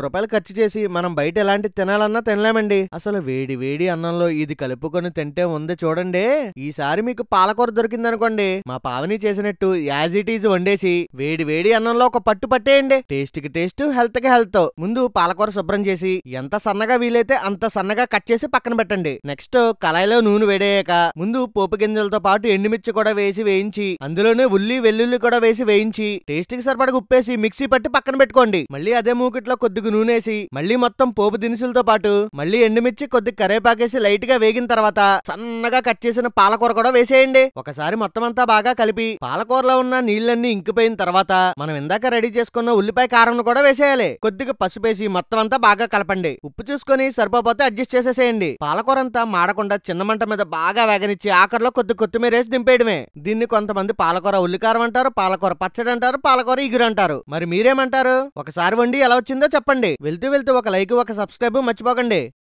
రూపాయలు ఖర్చు చేసి మనం బయట ఎలాంటి తినాలన్నా తినలేమండి. అసలు వేడి వేడి అన్నంలో ఇది కలుపుకొని తింటే ఉంది చూడండి. ఈసారి మీకు పాలకూర దొరికిందనుకోండి, మా పావని చేసినట్టు యాజ్ ఇట్ ఈజ్ వండేసి వేడి వేడి అన్నంలో ఒక పట్టు పట్టేయండి. టేస్ట్ కి టేస్ట్, హెల్త్ కి హెల్త్. ముందు పాలకూర శుభ్రం చేసి ఎంత సన్నగా వీలైతే అంత సన్నగా కట్ చేసి పక్కన పెట్టండి. నెక్స్ట్ కళాయిలో నూనె వేడయ్యాక ముందు పోపు గింజలతో పాటు ఎండుమిర్చి కూడా వేసి వేయించి అందులోనే ఉల్లి వెల్లుల్లి కూడా వేసి వేయించి టేస్ట్ కి సరిపడగా ఉప్పేసి మిక్సీ పట్టి పక్కన పెట్టుకోండి. మళ్ళీ అదే మూకిట్లో కొద్దిగా నూనెసి మళ్ళీ మొత్తం పోపు దినుసులతో పాటు మళ్ళీ ఎండుమిర్చి కొద్ది కరేపాకేసి లైట్ గా వేగిన తర్వాత సన్నగా కట్ చేసిన పాలకూర కూడా వేసేయండి. ఒకసారి మొత్తం అంతా బాగా కలిపి పాలకూరలో ఉన్న నీళ్ళన్నీ ఇంకిపోయిన తర్వాత మనం ఇందాక రెడీ చేసుకున్న ఉల్లిపాయ కారం కూడా వేసేయాలి. కొద్దిగా పసుపేసి మొత్తం అంతా బాగా కలపండి. ఉప్పు చూసుకొని సరిపోతే అడ్జస్ట్ చేసేసేయండి. పాలకూర అంతా మాడకుండా చిన్న మంట మీద బాగా వేగనిచ్చి ఆఖరిలో కొద్ది కొత్తిమీర వేసి దింపేయడమే. దీన్ని కొంతమంది పాలకూర ఉల్లికారం అంటారు, పాలకూర పచ్చడి అంటారు, పాలకూర ఇగురు అంటారు. మరి మీరేమంటారు? ఒకసారి వండి ఎలా వచ్చిందో చెప్పండి. వెళ్తూ వెళ్తూ ఒక లైక్, ఒక సబ్స్క్రైబ్ మర్చిపోకండి.